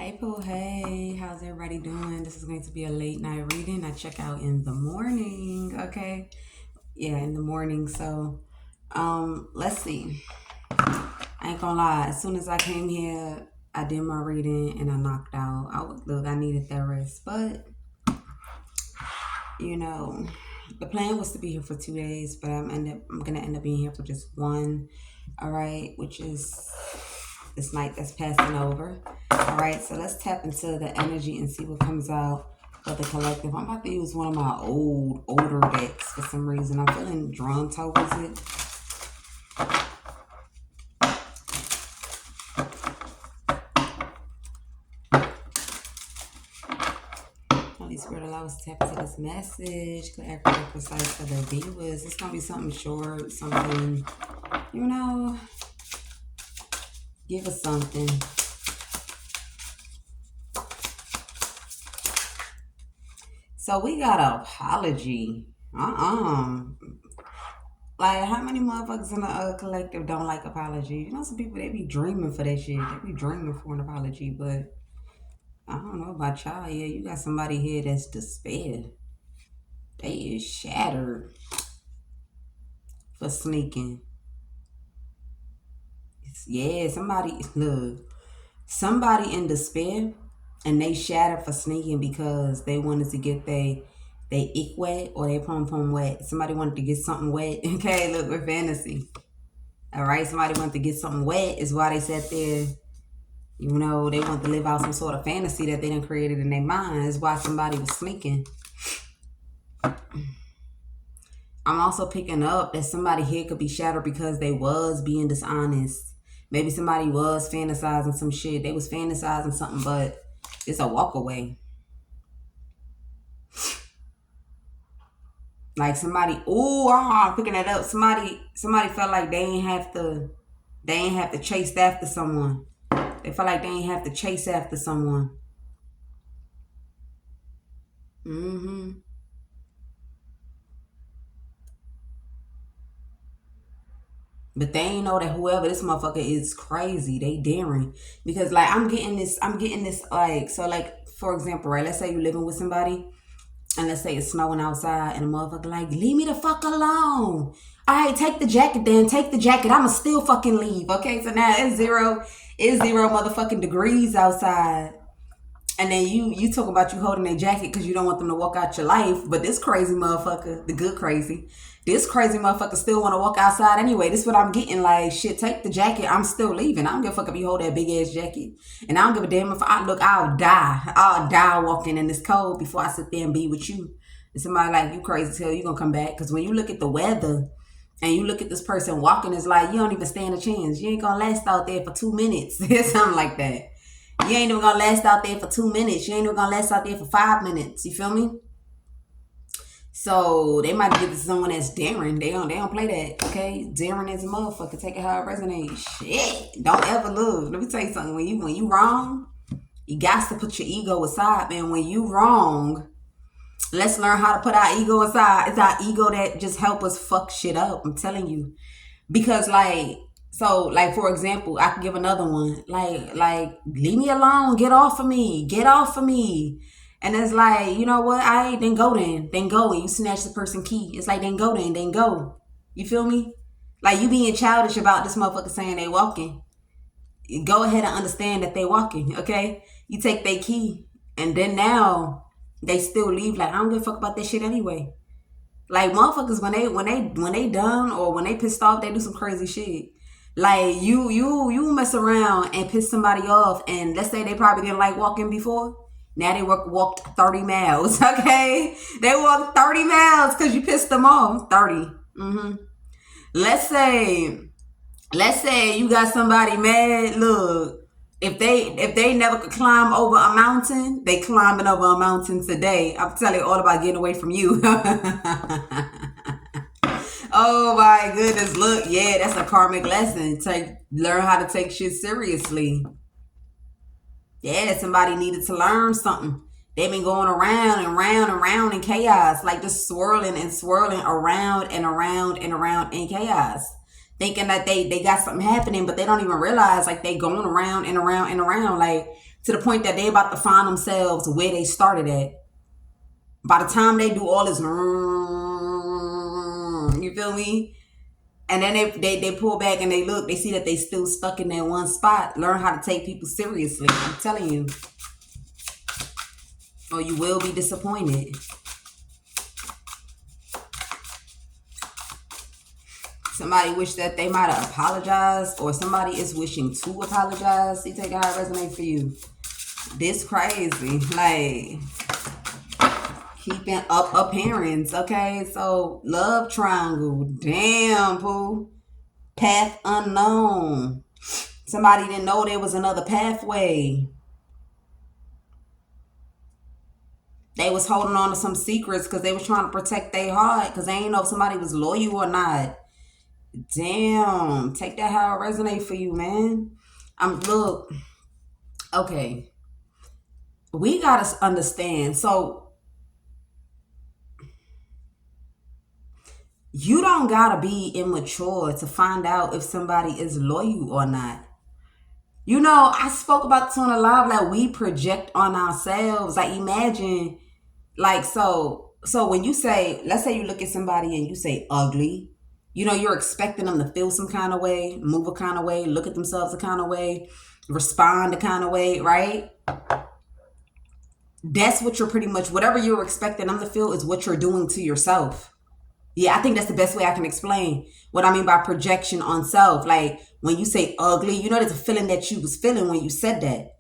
Hey Pooh, hey, how's everybody doing? This is going to be a late night reading. I check out in the morning, okay? Yeah, in the morning. So, let's see. I ain't gonna lie, as soon as I came here, I did my reading and I knocked out. I needed that rest, but you know, the plan was to be here for 2 days, but I'm gonna end up being here for just one. All right, which is this night that's passing over. All right, so let's tap into the energy and see what comes out for the collective. I'm about to use one of my older decks for some reason. I'm feeling drawn towards it. Holy Spirit, allow us to tap into this message. Clear, accurate, precise for the viewers. It's gonna be something short, something, you know, give us something. So we got an apology. Like, how many motherfuckers in the collective don't like apology? You know, some people, they be dreaming for that shit. They be dreaming for an apology, but I don't know about y'all. Yeah, you got somebody here that's despair. They is shattered for sneaking. Yeah, somebody in despair, and they shattered for sneaking because they wanted to get they ick wet or they pom wet. Somebody wanted to get something wet. Okay, look, we're fantasy. All right, somebody wanted to get something wet is why they sat there. You know, they want to live out some sort of fantasy that they done created in their mind. Is why somebody was sneaking. I'm also picking up that somebody here could be shattered because they was being dishonest. Maybe somebody was fantasizing some shit. They was fantasizing something, but it's a walk away. Like somebody, I'm picking that up. Somebody felt like they ain't have to chase after someone. They felt like they ain't have to chase after someone. But they ain't know that whoever this motherfucker is crazy. They daring. Because like I'm getting this like, so like, for example, right, let's say you're living with somebody and let's say it's snowing outside and a motherfucker like, leave me the fuck alone. Alright, take the jacket then. Take the jacket. I'ma still fucking leave. Okay, so now it's zero motherfucking degrees outside. And then you talk about you holding their jacket because you don't want them to walk out your life. But this crazy motherfucker, the good crazy, this crazy motherfucker still want to walk outside anyway. This is what I'm getting. Like, shit, take the jacket. I'm still leaving. I don't give a fuck if you hold that big ass jacket. And I don't give a damn if I'll die. I'll die walking in this cold before I sit there and be with you. And somebody like, you crazy as hell, you gonna come back. Because when you look at the weather and you look at this person walking, it's like, you don't even stand a chance. You ain't gonna last out there for 2 minutes. Something like that. You ain't even gonna last out there for 2 minutes. You ain't even gonna last out there for 5 minutes. You feel me? So they might give it to someone that's daring. They don't play that. Okay, daring is a motherfucker. Take it how it resonates. Shit, don't ever lose. Let me tell you something. When you wrong, you got to put your ego aside, man. When you wrong, let's learn how to put our ego aside. It's our ego that just help us fuck shit up. I'm telling you, because like. So, like, for example, I could give another one. Like, leave me alone. Get off of me. Get off of me. And it's like, you know what? Then go then. Then go. And you snatch the person key. It's like, then go then. Then go. You feel me? Like, you being childish about this motherfucker saying they walking. Go ahead and understand that they walking, okay? You take their key. And then now, they still leave. Like, I don't give a fuck about that shit anyway. Like, motherfuckers, when they done or when they pissed off, they do some crazy shit. Like, you mess around and piss somebody off, and let's say they probably didn't like walking before. Now they walked 30 miles, okay? They walked 30 miles because you pissed them off. 30. Let's say you got somebody mad. Look, if they never could climb over a mountain, they climbing over a mountain today. I'm telling you all about getting away from you. Oh my goodness, look, yeah, that's a karmic lesson. Learn how to take shit seriously. Yeah, somebody needed to learn something. They've been going around and round and round in chaos, like just swirling and swirling around and around and around in chaos. thinking that they got something happening, but they don't even realize like they going around and around and around, like to the point that they about to find themselves where they started at. By the time they do all this, you feel me? And then they pull back and they look, they see that they still stuck in that one spot. Learn how to take people seriously. I'm telling you. Or you will be disappointed. Somebody wish that they might have apologized, or somebody is wishing to apologize. See, take how it resonate for you. This crazy. Like, keeping up appearance. Okay, so love triangle. Damn, poo. Path unknown. Somebody didn't know there was another pathway. They was holding on to some secrets because they was trying to protect their heart because they ain't know if somebody was loyal or not. Damn. Take that how it resonate for you, man. Look. Okay. We gotta understand. So you don't gotta be immature to find out if somebody is loyal or not. You know, I spoke about this on a live, like we project on ourselves. Like imagine, like so when you say, let's say you look at somebody and you say ugly, you know, you're expecting them to feel some kind of way, move a kind of way, look at themselves a kind of way, respond a kind of way, right? That's what you're pretty much, whatever you're expecting them to feel is what you're doing to yourself. Yeah, I think that's the best way I can explain what I mean by projection on self. Like when you say ugly, you know, there's a feeling that you was feeling when you said that.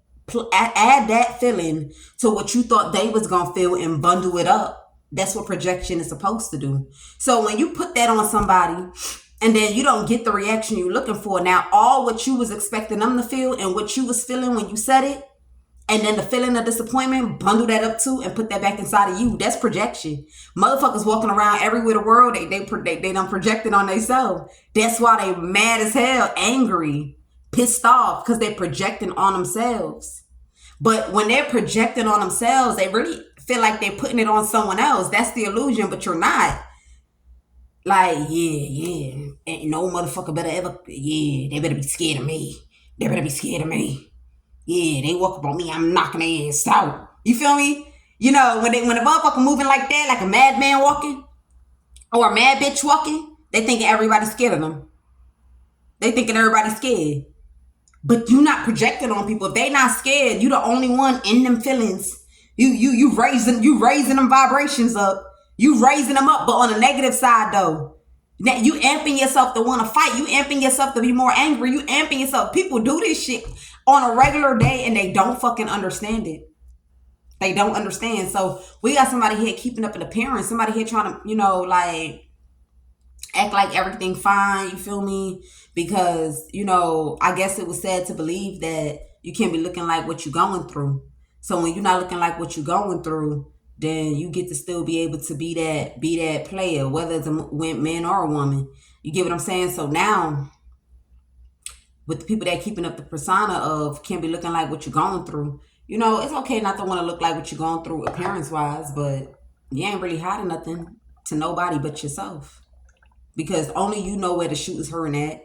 Add that feeling to what you thought they was going to feel and bundle it up. That's what projection is supposed to do. So when you put that on somebody and then you don't get the reaction you're looking for, now all what you was expecting them to feel and what you was feeling when you said it, and then the feeling of disappointment, bundle that up too and put that back inside of you. That's projection. Motherfuckers walking around everywhere in the world, they done projected on themselves. That's why they mad as hell, angry, pissed off, because they projecting on themselves. But when they're projecting on themselves, they really feel like they're putting it on someone else. That's the illusion, but you're not. Like, yeah. Ain't no motherfucker better ever, they better be scared of me. They better be scared of me. Yeah, they walk up on me, I'm knocking their ass out. You feel me? You know, when a motherfucker moving like that, like a madman walking, or a mad bitch walking, they thinking everybody's scared of them. They thinking everybody's scared. But you not projecting on people. If they not scared, you the only one in them feelings. You raising them vibrations up. You raising them up, but on the negative side though. Now you amping yourself to want to fight. You amping yourself to be more angry. You amping yourself. People do this shit on a regular day and they don't fucking understand it. They don't understand. So we got somebody here keeping up an appearance. Somebody here trying to, you know, like act like everything fine. You feel me? Because, you know, I guess it was said to believe that you can't be looking like what you're going through. So when you're not looking like what you're going through, then you get to still be able to be that player, whether it's a man or a woman. You get what I'm saying? So now, with the people that keeping up the persona of can't be looking like what you're going through, you know, it's okay not to want to look like what you're going through appearance-wise, but you ain't really hiding nothing to nobody but yourself. Because only you know where the shoe is hurting at,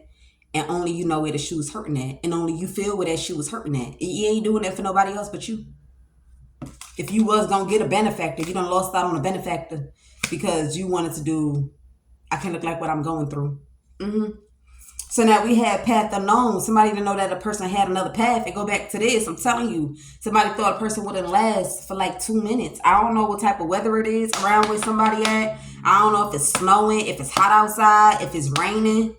and only you know where the shoe is hurting at, and only you feel where that shoe is hurting at. You ain't doing that for nobody else but you. If you was going to get a benefactor, you done lost out on a benefactor because you wanted to do, I can't look like what I'm going through. So now we have path unknown. Somebody didn't know that a person had another path. It go back to this. I'm telling you, somebody thought a person wouldn't last for like 2 minutes. I don't know what type of weather it is around where somebody at. I don't know if it's snowing, if it's hot outside, if it's raining,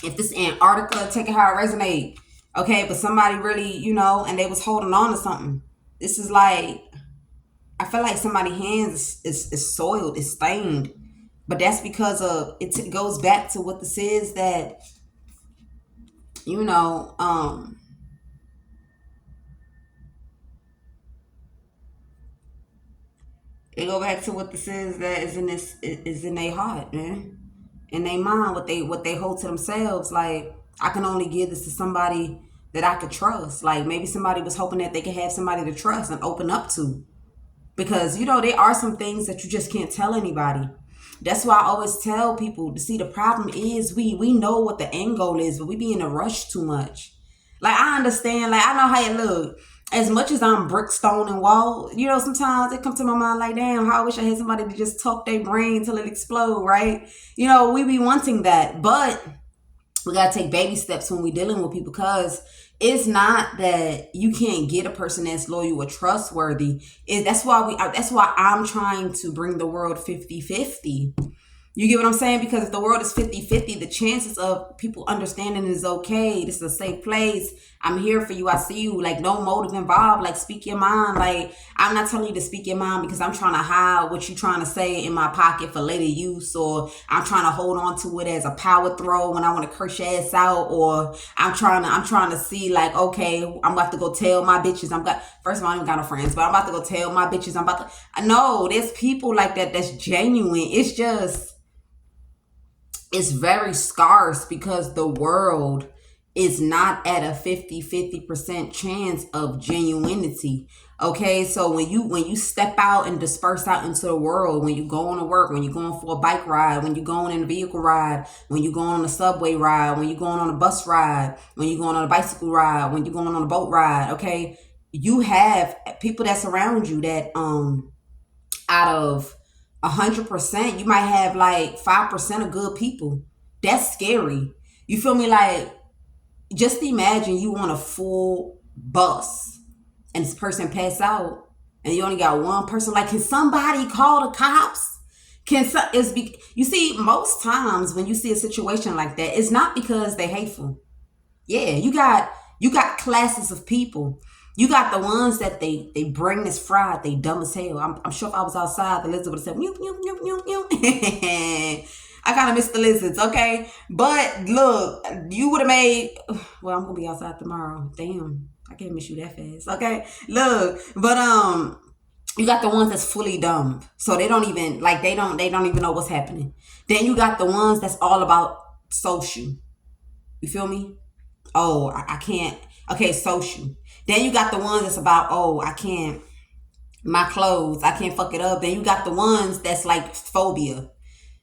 if this Antarctica, take it how it resonate. Okay, but somebody really, you know, and they was holding on to something. This is like, I feel like somebody's hands is soiled, it's stained. But that's because of, it goes back to what this is that, you know, it go back to what this is that is in their heart, man. In their mind, what they hold to themselves. Like, I can only give this to somebody that I could trust. Like, maybe somebody was hoping that they could have somebody to trust and open up to. Because, you know, there are some things that you just can't tell anybody. That's why I always tell people to see the problem is we know what the end goal is, but we be in a rush too much. Like, I understand, like, I know how it look. As much as I'm brick, stone, and wall, you know, sometimes it comes to my mind like, damn, how I wish I had somebody to just talk their brain till it explode, right? You know, we be wanting that, but we gotta take baby steps when we dealing with people, because it's not that you can't get a person that's loyal or trustworthy. That's why I'm trying to bring the world 50-50. You get what I'm saying? Because if the world is 50-50, the chances of people understanding is okay. This is a safe place. I'm here for you. I see you. Like, no motive involved. Like, speak your mind. Like, I'm not telling you to speak your mind because I'm trying to hide what you're trying to say in my pocket for later use, or I'm trying to hold on to it as a power throw when I want to curse your ass out, or I'm trying to see, like, okay, I'm about to go tell my bitches. First of all, I ain't got no friends, but I'm about to go tell my bitches. No, there's people like that that's genuine. It's very scarce because the world is not at a 50% chance of genuinity. Okay, so when you step out and disperse out into the world, when you go on to work, when you're going for a bike ride, when you're going in a vehicle ride, when you're going on a subway ride, when you're going on a bus ride, when you're going on a bicycle ride, when you're going on a boat ride, okay, you have people that surround you that out of 100%, you might have like 5% of good people. That's scary. You feel me? Like, just imagine you on a full bus and this person pass out and you only got one person. Like, can somebody call the cops? You see, most times when you see a situation like that, it's not because they're hateful. Yeah, you got classes of people. You got the ones that they bring this fried, they dumb as hell. I'm sure if I was outside, the lizard would have said, meow, meow, meow, meow, meow. I kind of miss the lizards, okay? But look, you would have made, well, I'm going to be outside tomorrow. Damn, I can't miss you that fast, okay? Look, but you got the ones that's fully dumb. So they don't even, like, they don't even know what's happening. Then you got the ones that's all about social. You feel me? Oh, I can't. Okay, social. Then you got the ones that's about, oh, I can't, my clothes, I can't fuck it up. Then you got the ones that's like phobia.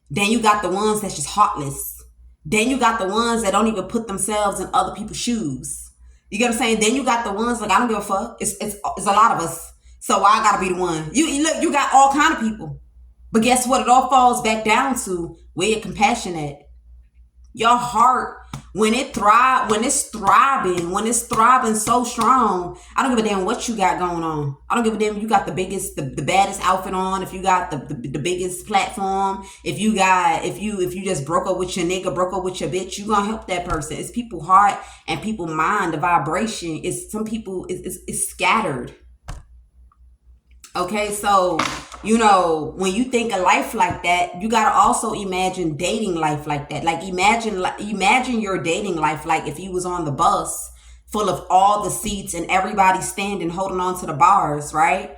Then you got the ones that's just heartless. Then you got the ones that don't even put themselves in other people's shoes. You get what I'm saying? Then you got the ones like, I don't give a fuck. It's a lot of us. So why I gotta be the one? You got all kind of people. But guess what? It all falls back down to where your compassion at. Your heart, when it's thriving so strong, I don't give a damn what you got going on. I don't give a damn if you got the biggest, the baddest outfit on, if you got the biggest platform, if you just broke up with your nigga, broke up with your bitch, you gonna help that person. It's people heart and people mind, the vibration is, some people is scattered. Okay, so, you know, when you think of life like that, you got to also imagine dating life like that. Like, imagine your dating life like if you was on the bus full of all the seats and everybody standing holding on to the bars, right?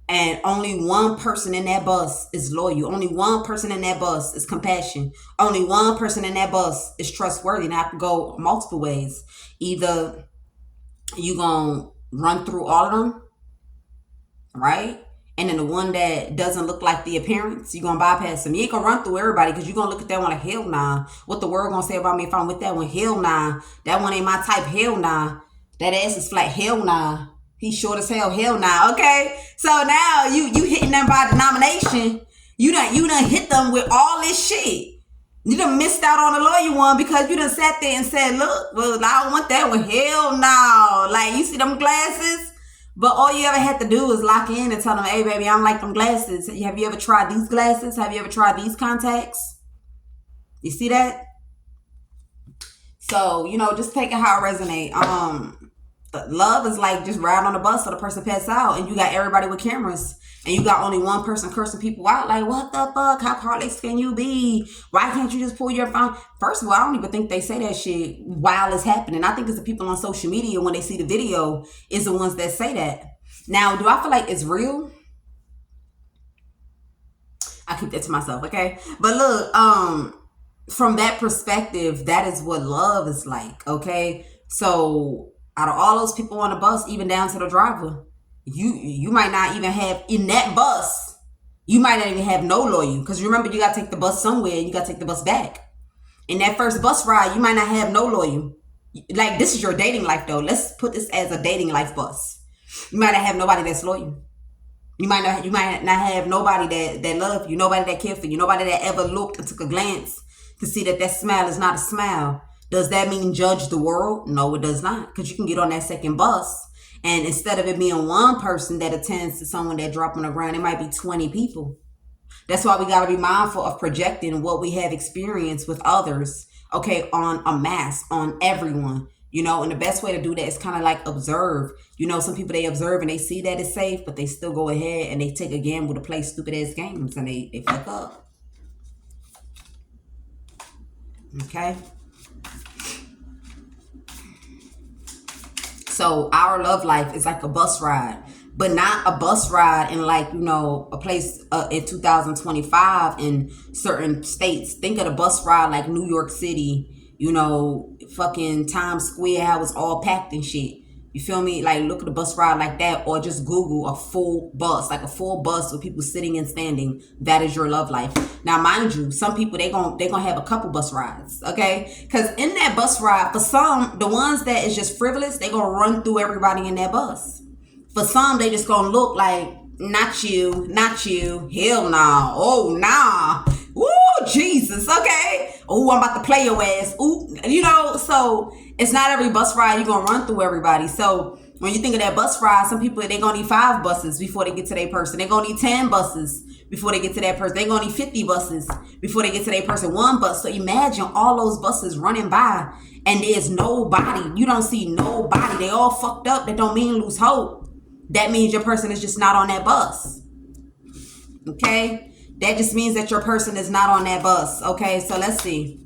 And only one person in that bus is loyal. Only one person in that bus is compassion. Only one person in that bus is trustworthy. And I could go multiple ways. Either you gonna run through all of them, right? And then the one that doesn't look like the appearance, you're going to bypass them. You ain't going to run through everybody because you're going to look at that one like, hell nah. What the world going to say about me if I'm with that one? Hell nah. That one ain't my type. Hell nah. That ass is flat. Hell nah. He's short as hell. Hell nah. Okay? So now you hitting them by denomination. You done hit them with all this shit. You done missed out on the loyal one because you done sat there and said, look, well, I don't want that one. Hell no. Like, you see them glasses? But all you ever had to do was lock in and tell them, hey, baby, I don't like them glasses. Have you ever tried these glasses? Have you ever tried these contacts? You see that? So, you know, just take it how it resonate. Love is like just riding on the bus so the person pass out and you got everybody with cameras and you got only one person cursing people out. Like, what the fuck? How heartless can you be? Why can't you just pull your phone? First of all, I don't even think they say that shit while it's happening. I think it's the people on social media when they see the video is the ones that say that. Now, do I feel like it's real? I keep that to myself, okay? But look, from that perspective, that is what love is like, okay? So out of all those people on the bus, even down to the driver, you might not even have in that bus, You might not even have no loyal, because remember, you got to take the bus somewhere and you got to take the bus back. In that first bus ride, you might not have no loyal. Like, this is your dating life, though. Let's put this as a dating life bus. You might not have nobody that's loyal. You might not have nobody that love you, nobody that care for you, nobody that ever looked and took a glance to see that smile is not a smile. Does that mean judge the world? No, it does not. Because you can get on that second bus, and instead of it being one person that attends to someone that dropped on the ground, it might be 20 people. That's why we got to be mindful of projecting what we have experienced with others, okay, on a mass, on everyone. And the best way to do that is kind of like observe. Some people, they observe and they see that it's safe, but they still go ahead and they take a gamble to play stupid ass games, and they fuck up. Okay. So our love life is like a bus ride, but not a bus ride in like, a place in 2025 in certain states. Think of the bus ride like New York City, fucking Times Square, how it's all packed and shit. You feel me? Like, look at the bus ride like that, or just Google a full bus, like a full bus with people sitting and standing. That is your love life. Now, mind you, some people, they gonna have a couple bus rides, okay? Because in that bus ride, for some, the ones that is just frivolous, they gonna run through everybody in that bus. For some, they just gonna look like, not you, hell nah, oh nah, ooh, Jesus, okay? Oh, I'm about to play your ass, ooh, so it's not every bus ride you're gonna run through everybody. So when you think of that bus ride, some people, they're gonna need 5 buses before they get to their person. They're gonna need 10 buses before they get to that person. They're gonna need 50 buses before they get to their person. 1 bus. So imagine all those buses running by and there's nobody. You don't see nobody. They all fucked up. That don't mean lose hope. That means your person is just not on that bus. Okay? That just means that your person is not on that bus. Okay, so let's see.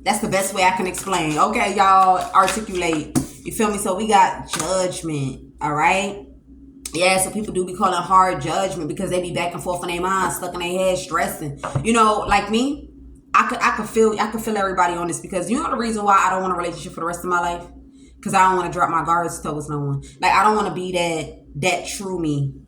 That's the best way I can explain. Okay, y'all, articulate. You feel me? So we got judgment, all right? Yeah, so people do be calling hard judgment because they be back and forth in their mind, stuck in their head, stressing. Like me, I could feel everybody on this, because the reason why I don't want a relationship for the rest of my life? Because I don't want to drop my guards towards no one. Like, I don't want to be that true me.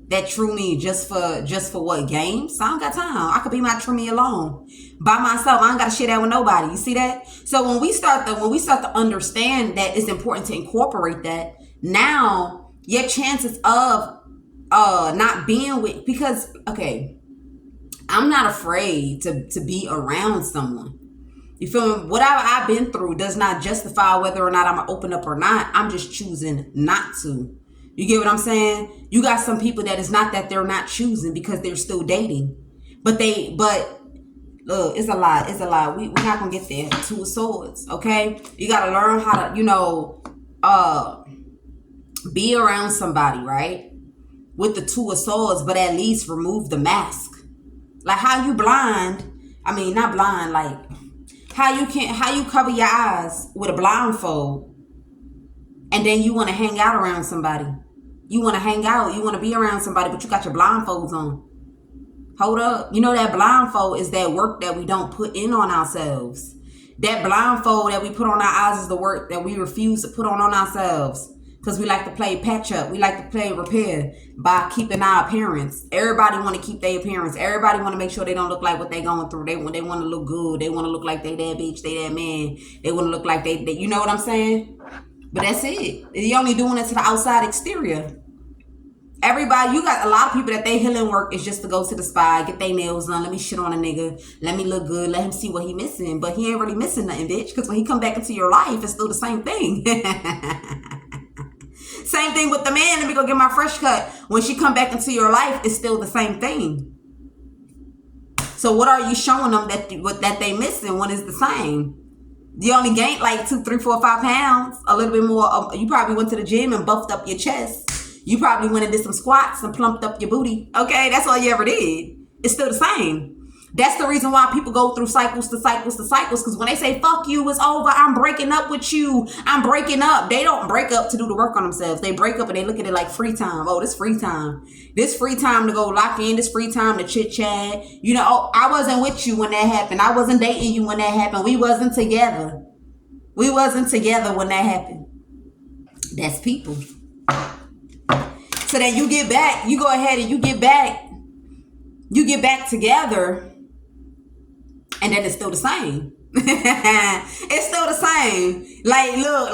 That true me just for what, games? I don't got time. I could be my true me alone. By myself. I ain't got to share that with nobody. You see that? So when we start to understand that it's important to incorporate that, now your chances of not being with, because, okay, I'm not afraid to be around someone. You feel me? Whatever I've been through does not justify whether or not I'm going to open up or not. I'm just choosing not to. You get what I'm saying? You got some people that it's not that they're not choosing because they're still dating. But look, it's a lie. It's a lie. We're not going to get there. 2 of Swords, okay? You got to learn how to, be around somebody, right? With the 2 of Swords, but at least remove the mask. Like, how you blind, I mean, not blind, like, how you cover your eyes with a blindfold, and then you want to hang out around somebody. You want to hang out. You want to be around somebody, but you got your blindfolds on. Hold up. That blindfold is that work that we don't put in on ourselves. That blindfold that we put on our eyes is the work that we refuse to put on ourselves. Because we like to play patch up. We like to play repair by keeping our appearance. Everybody want to keep their appearance. Everybody want to make sure they don't look like what they going through. They want to look good. They want to look like they that bitch, they that man. They want to look like they, you know what I'm saying? But that's it. You're only doing it to the outside exterior. Everybody, you got a lot of people that they healing work is just to go to the spa, get their nails done. Let me shit on a nigga. Let me look good. Let him see what he missing. But he ain't really missing nothing, bitch. Because when he come back into your life, it's still the same thing. Same thing with the man. Let me go get my fresh cut. When she come back into your life, it's still the same thing. So what are you showing them that they missing when it's the same? You only gained like 2, 3, 4, 5 pounds, a little bit more. You probably went to the gym and buffed up your chest. You probably went and did some squats and plumped up your booty. Okay, that's all you ever did. It's still the same. That's the reason why people go through cycles to cycles to cycles. Because when they say, fuck you, it's over, I'm breaking up with you, I'm breaking up. They don't break up to do the work on themselves. They break up and they look at it like free time. Oh, this free time. This free time to go lock in. This free time to chit chat. Oh, I wasn't with you when that happened. I wasn't dating you when that happened. We wasn't together. We wasn't together when that happened. That's people. So then you get back, you go ahead and you get back together, and then it's still the same. It's still the same. Like, look,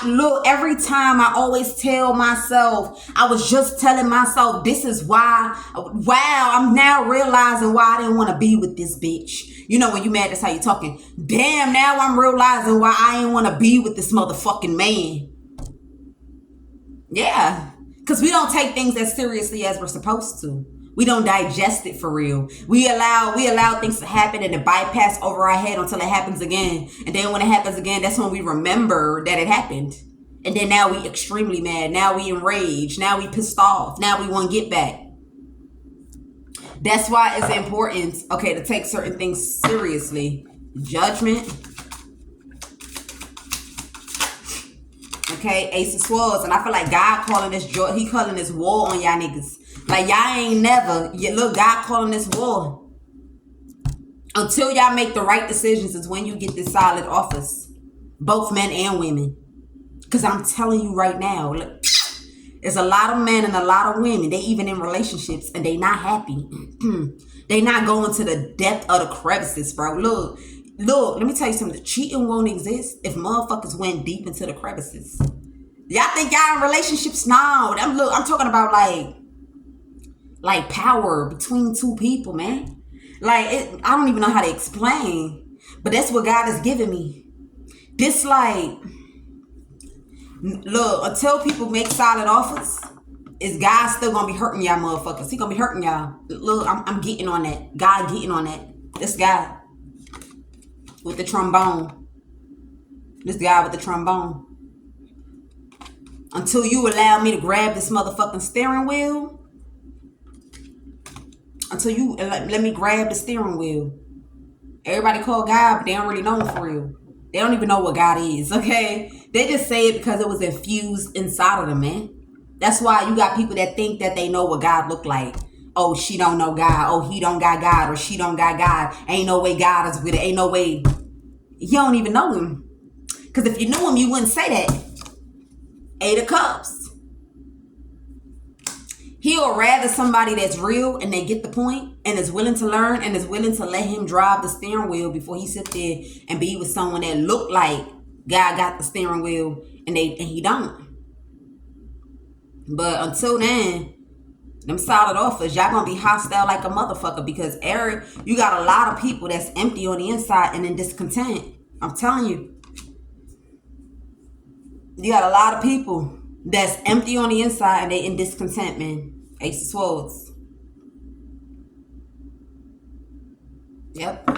look, every time I always tell myself, I was just telling myself, this is why, wow, I'm now realizing why I didn't want to be with this bitch. You know, when you mad, that's how you talking. Damn, now I'm realizing why I didn't want to be with this motherfucking man. Yeah. Because we don't take things as seriously as we're supposed to. We don't digest it for real. We allow things to happen and to bypass over our head until it happens again. And then when it happens again, that's when we remember that it happened. And then now we extremely mad. Now we enraged. Now we pissed off. Now we want to get back. That's why it's important, okay, to take certain things seriously. Judgment. Okay, Ace of Swords. And I feel like God calling this joy. He calling this war on y'all niggas. Like, y'all ain't never, look, God calling this war. Until y'all make the right decisions is when you get this solid office. Both men and women. Because I'm telling you right now, look, there's a lot of men and a lot of women. They even in relationships and they not happy. They not going to the depth of the crevices, bro. Look, let me tell you something. Cheating won't exist if motherfuckers went deep into the crevices. Y'all think y'all in relationships? No. Look, I'm talking about like power between two people, man. Like, I don't even know how to explain, but that's what God has given me. This, like, look, until people make solid offers, is God still gonna be hurting y'all motherfuckers. He gonna be hurting y'all. Look, I'm getting on that. God getting on that. This guy with the trombone. This guy with the trombone. Until you allow me to grab this motherfucking steering wheel, until you let me grab the steering wheel. Everybody call God, but they don't really know him for real. They don't even know what God is, okay? They just say it because it was infused inside of them, man. That's why you got people that think that they know what God look like. Oh, she don't know God. Oh, he don't got God. Or she don't got God. Ain't no way God is with it. Ain't no way. You don't even know him. Because if you knew him, you wouldn't say that. 8 of Cups. He'll rather somebody that's real and they get the point and is willing to learn and is willing to let him drive the steering wheel before he sit there and be with someone that look like God got the steering wheel and he don't. But until then, them solid offers, y'all gonna be hostile like a motherfucker because Eric, you got a lot of people that's empty on the inside and in discontent. I'm telling you. You got a lot of people that's empty on the inside and they in discontent, man. Ace of Swords. Yep.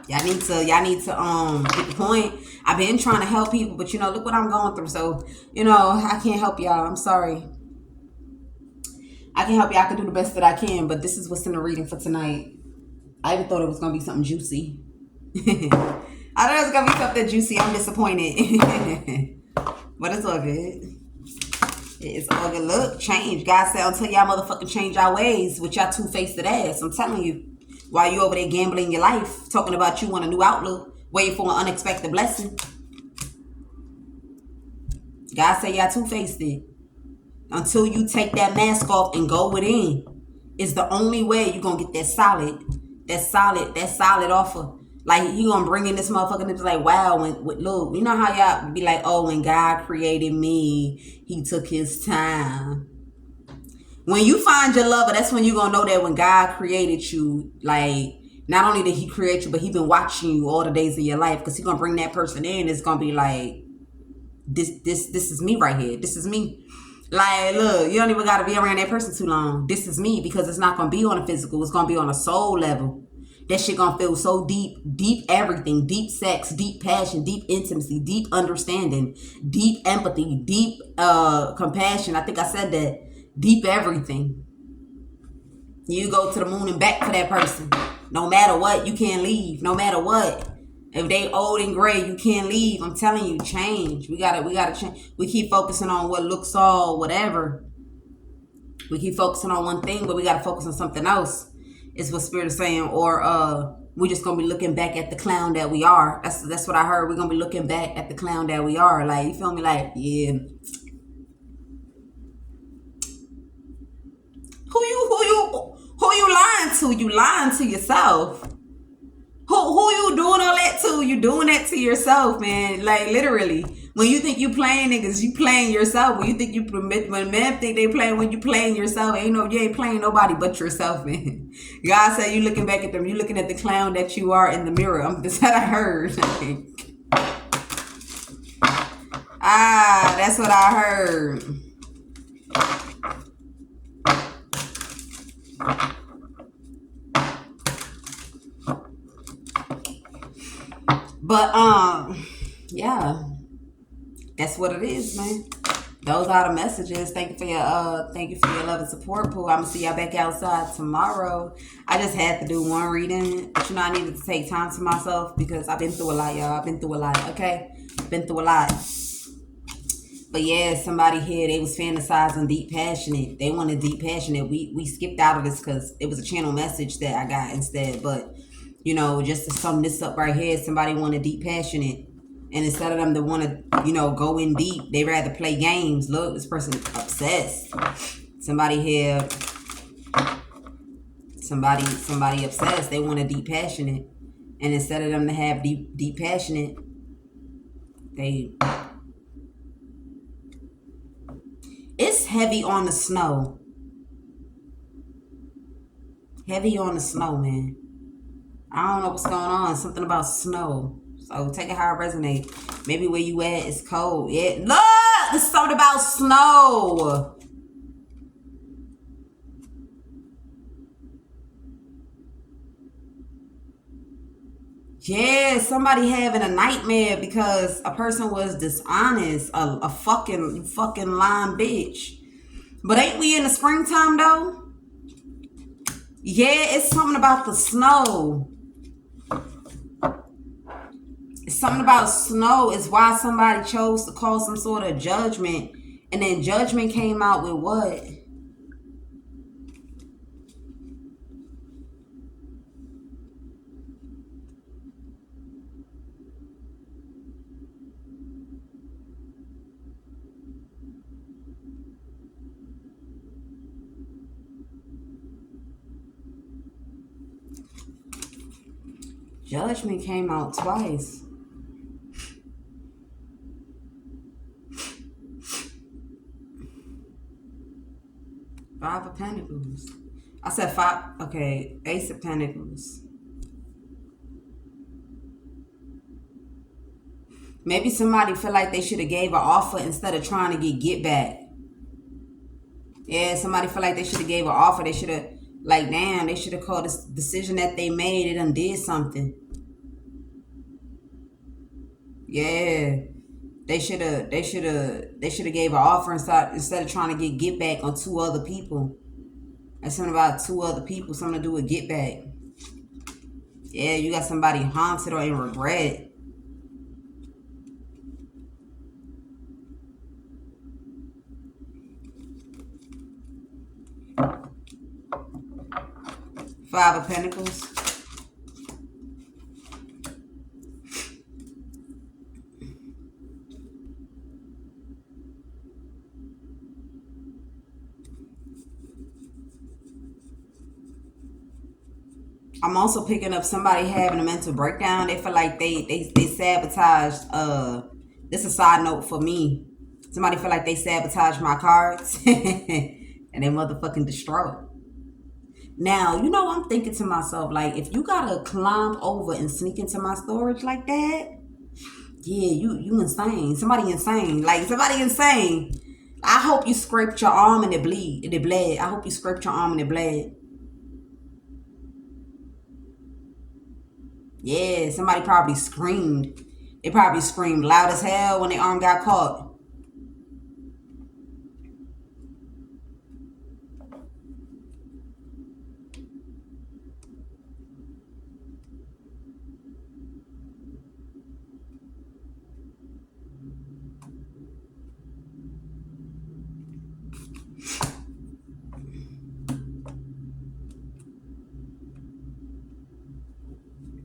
Y'all need to get the point. I've been trying to help people, but look what I'm going through. So, I can't help y'all. I'm sorry. I can help y'all. I can do the best that I can, but this is what's in the reading for tonight. I even thought it was gonna be something juicy. I thought it was gonna be something juicy. I'm disappointed. But it's all good. It's all good. Look, change. God said, until y'all motherfucking change your ways with y'all two-faced ass. I'm telling you. While you over there gambling your life, talking about you want a new outlook, waiting for an unexpected blessing. God said y'all two-faced it. Until you take that mask off and go within, is the only way you're going to get that solid offer. Like, he gonna bring in this motherfucker and it's like, wow, look, you know how y'all be like, oh, when God created me, he took his time. When you find your lover, that's when you gonna know that when God created you, like, not only did he create you, but he been watching you all the days of your life, because he gonna bring that person in. It's gonna be like, this is me right here. This is me. Like, look, you don't even gotta be around that person too long. This is me, because it's not gonna be on a physical. It's gonna be on a soul level. That shit gonna feel so deep everything, deep sex, deep passion, deep intimacy, deep understanding, deep empathy, deep compassion. I think I said that. Deep everything. You go to the moon and back for that person. No matter what, you can't leave. No matter what. If they old and gray, you can't leave. I'm telling you, change. We gotta change. We keep focusing on what looks all whatever. We keep focusing on one thing, but we gotta focus on something else. Is what Spirit is saying, or we're just gonna be looking back at the clown that we are. That's what I heard. We're gonna be looking back at the clown that we are. Like, you feel me? Like, yeah, Who you lying to? You lying to yourself. Who you doing all that to? You doing that to yourself, man. Like literally. When you think you playing niggas, you playing yourself. When you think when men think they playing, when you playing yourself, you ain't playing nobody but yourself, man. God said you looking back at them, you looking at the clown that you are in the mirror. That's what I heard. That's what I heard. But yeah, that's what it is, man. Those are the messages. Thank you for your love and support, Pooh. I'm gonna see y'all back outside tomorrow. I just had to do one reading, but I needed to take time to myself because I've been through a lot, y'all. I've been through a lot, okay? Been through a lot. But yeah, somebody here, they was fantasizing deep passionate. They wanted deep passionate. We skipped out of this because it was a channel message that I got instead. But just to sum this up right here, somebody wanted deep passionate. And instead of them to want to, go in deep, they rather play games. Look, this person is obsessed. Somebody here, somebody obsessed. They want a deep passionate. And instead of them to have deep passionate, it's heavy on the snow. Heavy on the snow, man. I don't know what's going on. Something about snow. So take it how it resonates. Maybe where you at is cold. Yeah, look, it's something about snow. Yeah, somebody having a nightmare because a person was dishonest, a fucking lying bitch. But ain't we in the springtime though? Yeah, it's something about the snow. Something about snow is why somebody chose to call some sort of judgment, and then judgment came out with what? Judgment came out twice. Five of Pentacles. I said five. Okay, Ace of Pentacles. Maybe somebody feel like they should have gave an offer instead of trying to get back. Yeah, somebody feel like they should have gave an offer. They should have, damn, they should have called this decision that they made. It done did something. Yeah. They should have gave an offer instead of trying to get back on two other people. That's something about two other people, something to do with get back. Yeah, you got somebody haunted or in regret. Five of Pentacles. I'm also picking up somebody having a mental breakdown. They feel like they sabotaged. This is a side note for me. Somebody feel like they sabotaged my cards and they motherfucking distraught. Now, I'm thinking to myself, like, if you gotta climb over and sneak into my storage like that, yeah, you insane. Somebody insane. Like, somebody insane. I hope you scraped your arm and it bled. I hope you scraped your arm and it bled. Yeah, somebody probably screamed. They probably screamed loud as hell when their arm got caught.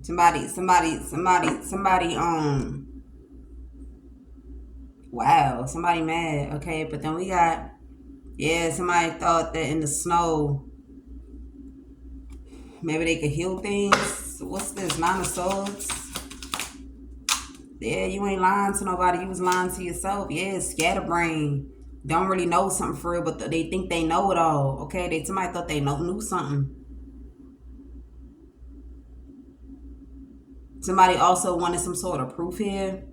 Somebody, wow, somebody mad. Okay, but then we got Yeah, somebody thought that in the snow, maybe they could heal things. What's this? Nine of Swords. Yeah, you ain't lying to nobody. You was lying to yourself. Yeah, scatterbrain. Don't really know something for real, but they think they know it all. Okay, somebody thought they knew something. Somebody also wanted some sort of proof here.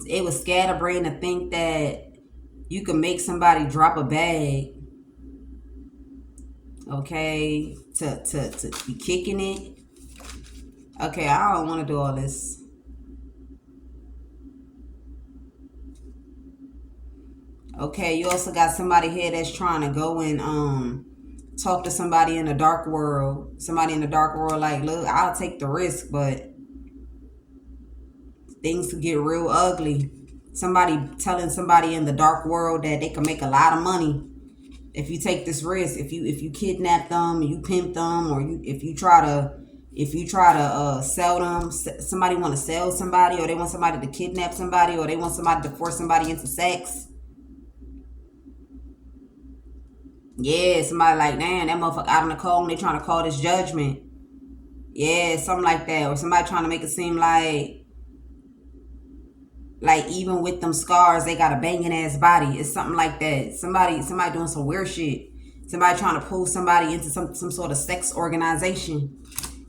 It was scatterbrain to think that you can make somebody drop a bag. Okay, to be kicking it. Okay, I don't want to do all this. Okay, you also got somebody here that's trying to go and talk to somebody in the dark world. Somebody in the dark world like, look, I'll take the risk, but things could get real ugly. Somebody telling somebody in the dark world that they can make a lot of money if you take this risk. If you kidnap them, you pimp them, or if you try to sell them, somebody want to sell somebody, or they want somebody to kidnap somebody, or they want somebody to force somebody into sex. Yeah, somebody like, damn, that motherfucker out in the cold and they trying to call this judgment. Yeah, something like that. Or somebody trying to make it seem like even with them scars, they got a banging ass body. It's something like that. Somebody doing some weird shit. Somebody trying to pull somebody into some sort of sex organization.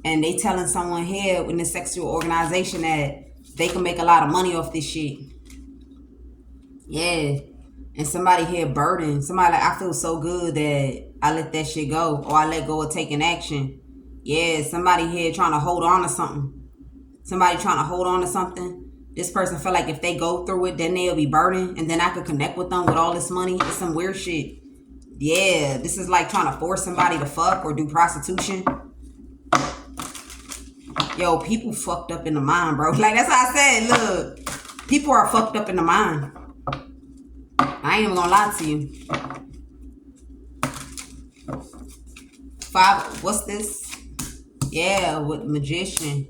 And they telling someone here in this sexual organization that they can make a lot of money off this shit. Yeah. And somebody here burdened. Somebody like, I feel so good that I let that shit go. Or I let go of taking action. Yeah, somebody here trying to hold on to something. Somebody trying to hold on to something. This person feel like if they go through it, then they'll be burdened. And then I could connect with them with all this money. It's some weird shit. Yeah, this is like trying to force somebody to fuck or do prostitution. Yo, people fucked up in the mind, bro. Like, that's how I said, look. People are fucked up in the mind. I ain't even gonna lie to you. 5, what's this? Yeah, with magician.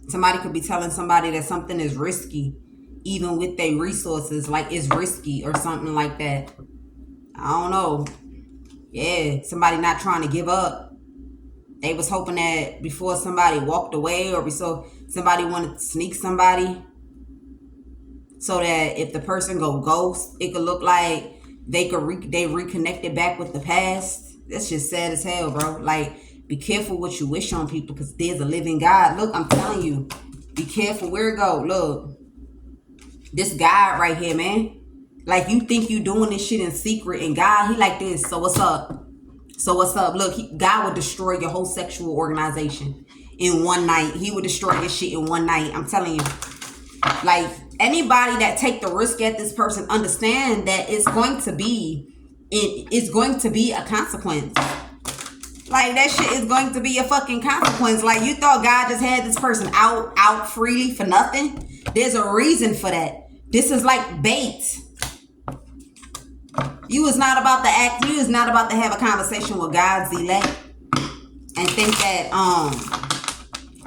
Somebody could be telling somebody that something is risky, even with their resources, like it's risky or something like that. I don't know. Yeah, somebody not trying to give up. They was hoping that before somebody walked away or before somebody wanted to sneak somebody, so that if the person go ghost, it could look like they reconnected back with the past. That's just sad as hell, bro. Like, be careful what you wish on people, because there's a living God. Look, I'm telling you, be careful where it go. Look, this God right here, man. Like, you think you doing this shit in secret, and God, he like this. So what's up? So what's up? Look, God would destroy your whole sexual organization in one night. He would destroy your shit in one night. I'm telling you. Like, anybody that take the risk at this person, understand that it's going to be a consequence. Like, that shit is going to be a fucking consequence. Like, you thought God just had this person out freely for nothing? There's a reason for that. This is like bait. You was not about to act. You was not about to have a conversation with God's elect and think that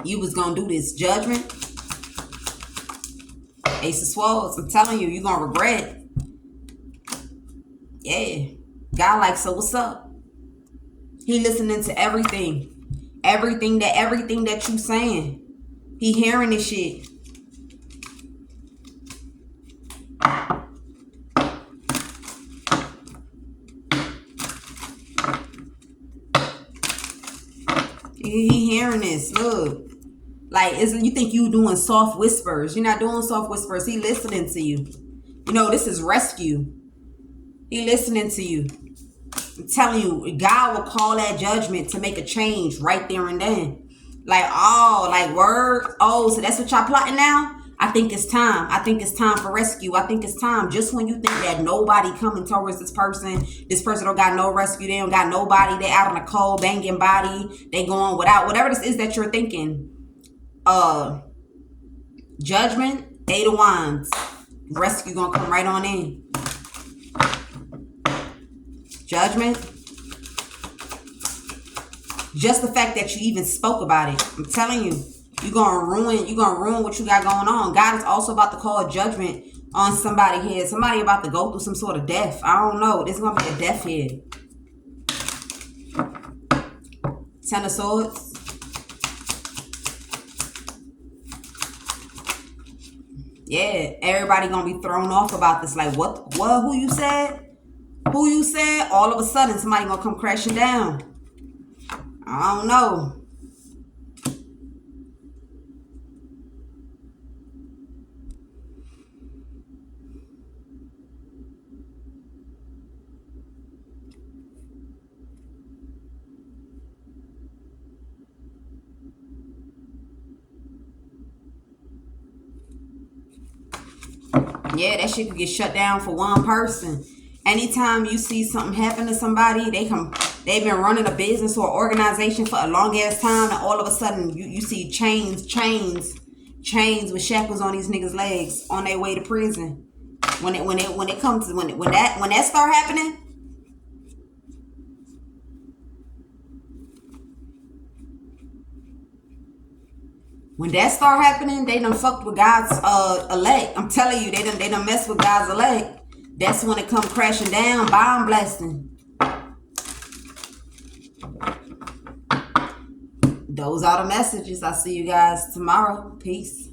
you was gonna do this judgment. Ace of Swords. I'm telling you, you're gonna regret. Yeah, God like, so what's up? He listening to everything that you saying. He hearing this shit. He hearing this. Look, like, you think you doing soft whispers? You're not doing soft whispers. He listening to you. You know, this is rescue. He listening to you. I'm telling you, God will call that judgment to make a change right there and then. Like, oh, like, word. Oh, so that's what y'all plotting now? I think it's time. I think it's time for rescue. I think it's time. Just when you think that nobody coming towards this person don't got no rescue, they don't got nobody, they out in a cold, banging body, they going without, whatever this is that you're thinking. Judgment, 8 of Wands. Rescue gonna come right on in. Judgment. Just the fact that you even spoke about it, I'm telling you, you're gonna ruin what you got going on. God is also about to call judgment on somebody here. Somebody about to go through some sort of death. I don't know. This is gonna be a death here. Ten of Swords. Yeah, everybody gonna be thrown off about this. Like, what, who you said? Who you said? All of a sudden, somebody gonna come crashing down. I don't know. Yeah, that shit could get shut down for one person. Anytime you see something happen to somebody, they've been running a business or organization for a long ass time, and all of a sudden you see chains with shackles on these niggas' legs on their way to prison. When that start happening, they done fucked with God's elect. I'm telling you, they done messed with God's elect. That's when it come crashing down, bomb blasting. Those are the messages. I'll see you guys tomorrow. Peace.